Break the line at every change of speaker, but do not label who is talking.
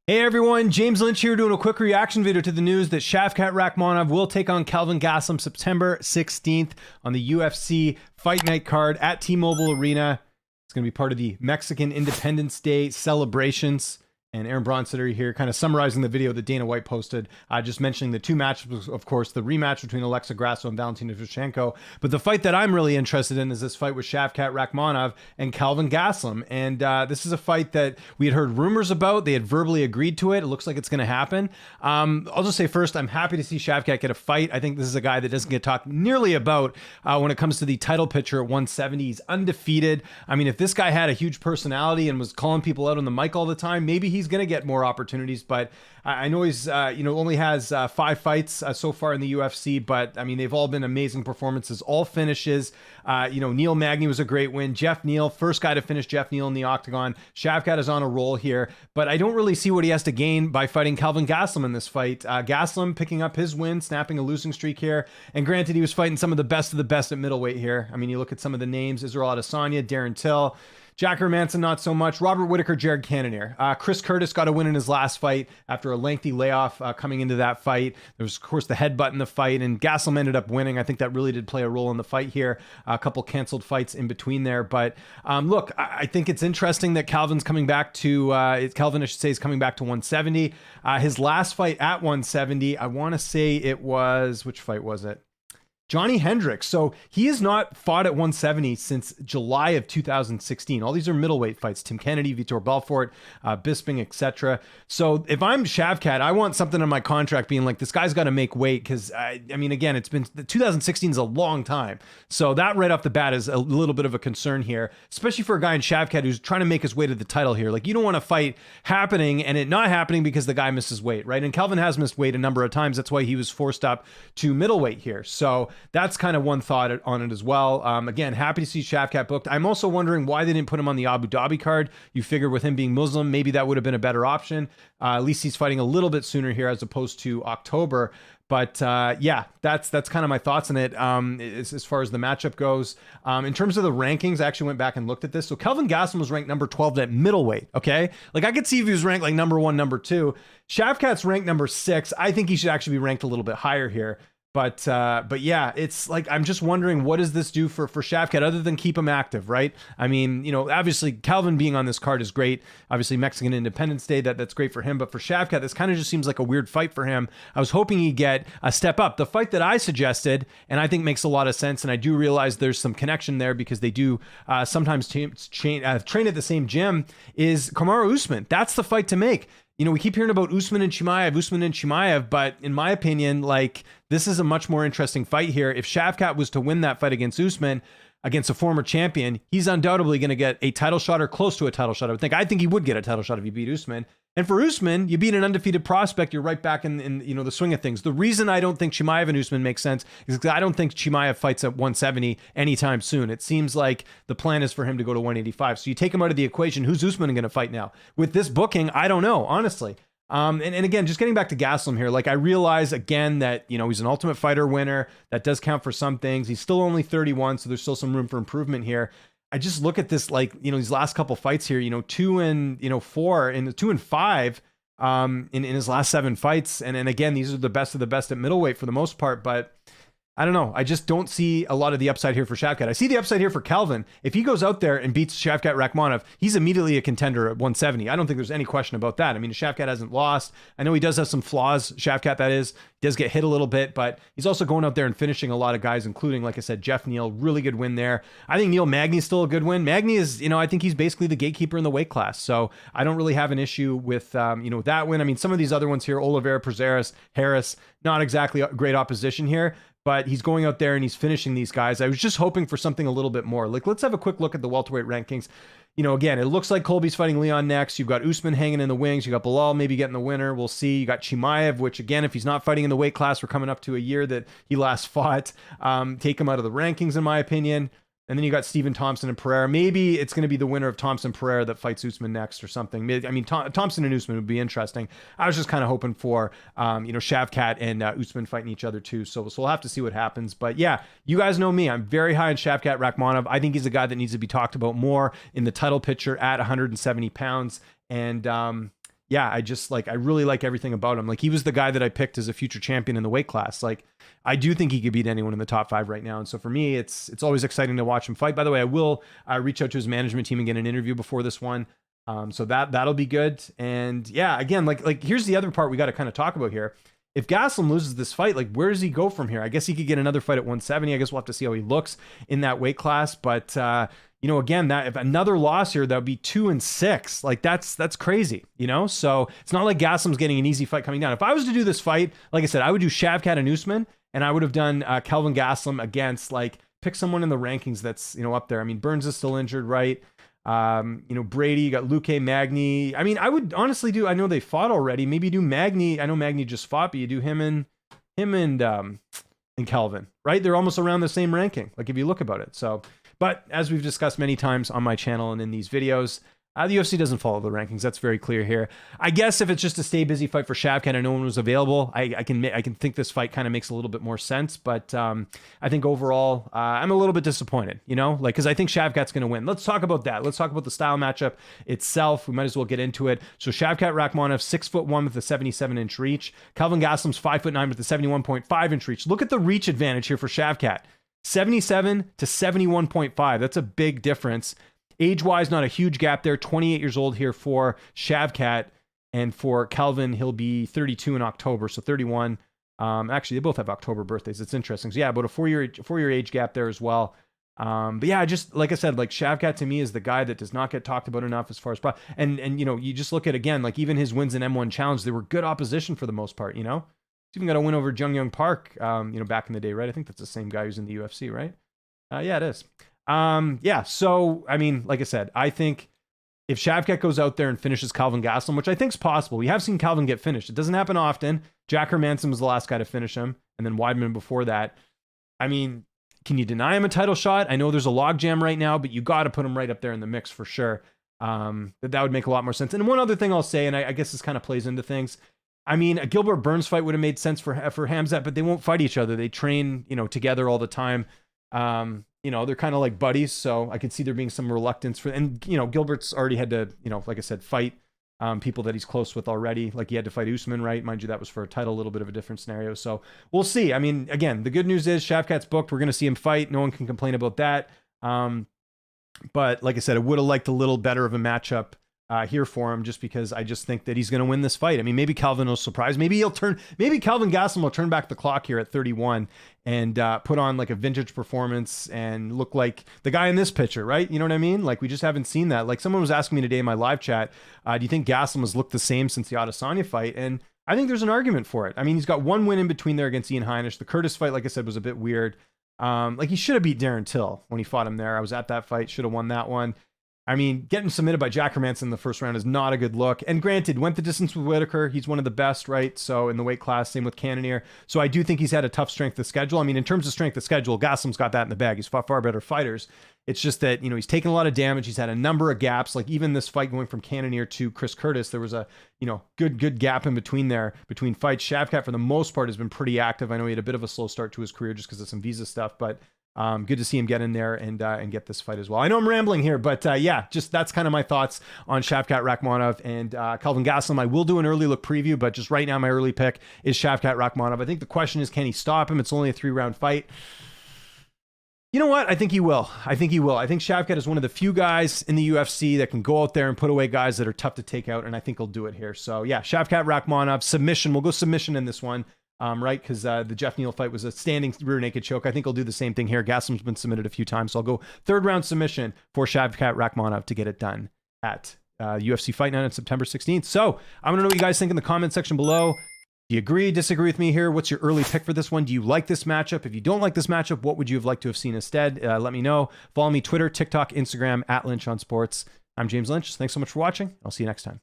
Hey everyone, James Lynch here doing a quick reaction video to the news that Shavkat Rakhmonov will take on Kelvin Gastelum September 16th on the UFC Fight Night card at T-Mobile Arena. It's going to be part of the Mexican Independence Day celebrations. And Aaron Bronstetter here kind of summarizing the video that Dana White posted, just mentioning the two matches, of course, the rematch between Alexa Grasso and Valentina Shevchenko. But the fight that I'm really interested in is this fight with Shavkat Rakhmonov and Kelvin Gastelum. And this is a fight that we had heard rumors about. They had verbally agreed to it. It looks like it's going to happen. I'll just say first, I'm happy to see Shavkat get a fight. I think this is a guy that doesn't get talked nearly about when it comes to the title picture at 170. He's undefeated. I mean, if this guy had a huge personality and was calling people out on the mic all the time, maybe he's going to get more opportunities, but I know he's only has 5 fights so far in the UFC, but I mean they've all been amazing performances, all finishes. Neil Magny was a great win. Jeff Neal, first guy to finish Jeff Neal in the octagon. Shavkat is on a roll here, but I don't really see what he has to gain by fighting Kelvin Gastelum in this fight. Gastelum picking up his win, snapping a losing streak here, and granted he was fighting some of the best at middleweight here. I mean, you look at some of the names: Israel Adesanya, Darren Till, Jack Hermanson, not so much. Robert Whittaker, Jared Cannonier. Chris Curtis got a win in his last fight after a lengthy layoff coming into that fight. There was, of course, the headbutt in the fight, and Gastelum ended up winning. I think that really did play a role in the fight here. A couple canceled fights in between there. But look, I think it's interesting that Kelvin, I should say, is coming back to 170. His last fight at 170, I want to say it was, which fight was it? Johnny Hendricks. So he has not fought at 170 since July of 2016. All these are middleweight fights: Tim Kennedy, Vitor Belfort, Bisping, etc. So if I'm Shavkat, I want something in my contract being like, this guy's got to make weight, because I mean, again, it's been 2016 is a long time. So that right off the bat is a little bit of a concern here, especially for a guy in Shavkat who's trying to make his way to the title here. Like, you don't want a fight happening and it not happening because the guy misses weight, right? And Kelvin has missed weight a number of times. That's why he was forced up to middleweight here. So that's kind of one thought on it as well. Again, happy to see Shavkat booked. I'm also wondering why they didn't put him on the Abu Dhabi card. You figure with him being Muslim, maybe that would have been a better option. At least he's fighting a little bit sooner here as opposed to October. But yeah, that's kind of my thoughts on it as far as the matchup goes. In terms of the rankings, I actually went back and looked at this. So Kelvin Gastelum was ranked number 12 at middleweight, okay? Like, I could see if he was ranked like number 1, number 2. Shavkat's ranked number 6. I think he should actually be ranked a little bit higher here. But yeah, it's like, I'm just wondering, what does this do for Shavkat other than keep him active, right? I mean, obviously Kelvin being on this card is great. Obviously Mexican Independence Day, that's great for him. But for Shavkat, this kind of just seems like a weird fight for him. I was hoping he'd get a step up. The fight that I suggested, and I think makes a lot of sense, and I do realize there's some connection there because they do sometimes train at the same gym, is Kamaru Usman. That's the fight to make. We keep hearing about Usman and Chimaev, but in my opinion, like, this is a much more interesting fight here. If Shavkat was to win that fight against Usman, against a former champion, he's undoubtedly going to get a title shot or close to a title shot. I think he would get a title shot if he beat Usman. And for Usman, you beat an undefeated prospect, you're right back in the swing of things. The reason I don't think Chimaev and Usman make sense is because I don't think Chimaev fights at 170 anytime soon. It seems like the plan is for him to go to 185. So you take him out of the equation. Who's Usman going to fight now? With this booking, I don't know, honestly. And again, just getting back to Gastelum here, like, I realize again that, he's an Ultimate Fighter winner. That does count for some things. He's still only 31, so there's still some room for improvement here. I just look at this, like, these last couple fights here, 2 and 4 and 2 and 5 in his last 7 fights. And again, these are the best of the best at middleweight for the most part, but I don't know. I just don't see a lot of the upside here for Shavkat. I see the upside here for Kelvin. If he goes out there and beats Shavkat Rakhmonov, he's immediately a contender at 170. I don't think there's any question about that. I mean, Shavkat hasn't lost. I know he does have some flaws, Shavkat that is. He does get hit a little bit, but he's also going out there and finishing a lot of guys, including, like I said, Jeff Neal. Really good win there. I think Neil Magny's still a good win. Magny is, I think he's basically the gatekeeper in the weight class. So I don't really have an issue with, that win. I mean, some of these other ones here, Oliveira, Prazeres, Harris, not exactly a great opposition here. But he's going out there and he's finishing these guys. I was just hoping for something a little bit more. Like, let's have a quick look at the welterweight rankings. Again, it looks like Colby's fighting Leon next. You've got Usman hanging in the wings. You got Bilal maybe getting the winner. We'll see. You got Chimaev, which, again, if he's not fighting in the weight class, we're coming up to a year that he last fought. Take him out of the rankings, in my opinion. And then you got Stephen Thompson and Pereira. Maybe it's going to be the winner of Thompson Pereira that fights Usman next or something. I mean, Thompson and Usman would be interesting. I was just kind of hoping for, Shavkat and Usman fighting each other too. So we'll have to see what happens. But yeah, you guys know me. I'm very high on Shavkat Rakhmonov. I think he's a guy that needs to be talked about more in the title picture at 170 pounds. And yeah, I just like, I really like everything about him. Like he was the guy that I picked as a future champion in the weight class. Like I do think he could beat anyone in the top 5 right now. And so for me, it's always exciting to watch him fight. By the way, I will reach out to his management team and get an interview before this one. So that'll be good. And yeah, again, like here's the other part we got to kind of talk about here. If Gastelum loses this fight, like where does he go from here? I guess he could get another fight at 170. I guess we'll have to see how he looks in that weight class. But you know, again, that if another loss here, that would be 2-6. Like that's crazy, you know? So it's not like Gastelum's getting an easy fight coming down. If I was to do this fight, like I said, I would do Shavkat and Usman, and I would have done Kelvin Gastelum against, like, pick someone in the rankings that's, you know, up there. I mean, Burns is still injured, right? You know, Brady, you got Luque, Magny. I mean, I would honestly do, I know they fought already. Maybe do Magny. I know Magny just fought, but you do him and Kelvin, right? They're almost around the same ranking, like if you look about it. So, but as we've discussed many times on my channel and in these videos, the UFC doesn't follow the rankings. That's very clear here. I guess if it's just a stay busy fight for Shavkat and no one was available, I can think this fight kind of makes a little bit more sense. But I think overall, I'm a little bit disappointed, you know, like, because I think Shavkat's going to win. Let's talk about that. Let's talk about the style matchup itself. We might as well get into it. So Shavkat Rakhmonov, 6'1" with a 77-inch reach. Kelvin Gastelum's 5'9" with a 71.5-inch reach. Look at the reach advantage here for Shavkat. 77 to 71.5. That's a big difference. Age-wise, not a huge gap there. 28 years old here for Shavkat. And for Kelvin, he'll be 32 in October, so 31. Actually, they both have October birthdays. It's interesting. So yeah, about a four-year age gap there as well. But yeah, just like I said, like Shavkat to me is the guy that does not get talked about enough as far as and you know, you just look at, again, like even his wins in M1 Challenge, they were good opposition for the most part, you know? He's even got a win over Jung Young Park, you know, back in the day, right? I think that's the same guy who's in the UFC, right? Yeah, it is. Yeah, so, I mean, like I said, I think if Shavkat goes out there and finishes Kelvin Gastelum, which I think is possible, we have seen Kelvin get finished. It doesn't happen often. Jack Hermanson was the last guy to finish him, and then Weidman before that. I mean, can you deny him a title shot? I know there's a logjam right now, but you got to put him right up there in the mix for sure. That would make a lot more sense. And one other thing I'll say, and I guess this kind of plays into things. I mean, a Gilbert Burns fight would have made sense for Hamzat, but they won't fight each other. They train, you know, together all the time. You know, they're kind of like buddies, so I could see there being some reluctance and, you know, Gilbert's already had to, you know, like I said, fight people that he's close with already. Like he had to fight Usman, right? Mind you, that was for a title, a little bit of a different scenario. So we'll see. I mean, again, the good news is Shavkat's booked. We're going to see him fight. No one can complain about that. But like I said, I would have liked a little better of a matchup here for him, just because I just think that he's going to win this fight. I mean, maybe Kelvin will surprise. Maybe Kelvin Gastelum will turn back the clock here at 31 and put on like a vintage performance and look like the guy in this picture, right? You know what I mean? Like we just haven't seen that. Like someone was asking me today in my live chat, do you think Gastelum has looked the same since the Adesanya fight? And I think there's an argument for it. I mean, he's got one win in between there against Ian Heinisch. The Curtis fight, like I said, was a bit weird. Like he should have beat Darren Till when he fought him there. I was at that fight, should have won that one. I mean, getting submitted by Jack Hermanson in the first round is not a good look. And granted, went the distance with Whitaker. He's one of the best, right? So in the weight class, same with Cannonier. So I do think he's had a tough strength of schedule. I mean, in terms of strength of schedule, Gastelum's got that in the bag. He's fought far better fighters. It's just that, you know, he's taken a lot of damage. He's had a number of gaps. Like even this fight going from Cannonier to Chris Curtis, there was a, you know, good gap in between there, between fights. Shavkat, for the most part, has been pretty active. I know he had a bit of a slow start to his career just because of some visa stuff, but good to see him get in there and get this fight as well. I know I'm rambling here, but yeah, just that's kind of my thoughts on Shavkat Rakhmonov and Kelvin Gastelum. I will do an early look preview, but just right now, my early pick is Shavkat Rakhmonov. I think the question is, can he stop him? It's only a 3-round fight. You know what? I think he will. I think Shavkat is one of the few guys in the UFC that can go out there and put away guys that are tough to take out, and I think he'll do it here. So yeah, Shavkat Rakhmonov, submission. We'll go submission in this one. Right, because the Jeff Neal fight was a standing rear naked choke. I think he'll do the same thing here. Gastelum's been submitted a few times, so I'll go 3rd-round submission for Shavkat Rakhmonov to get it done at UFC Fight Night on September 16th. So I want to know what you guys think in the comment section below. Do you agree, disagree with me here? What's your early pick for this one? Do you like this matchup? If you don't like this matchup, what would you have liked to have seen instead? Let me know. Follow me Twitter, TikTok, Instagram, @Lynch on Sports. I'm James Lynch. Thanks so much for watching. I'll see you next time.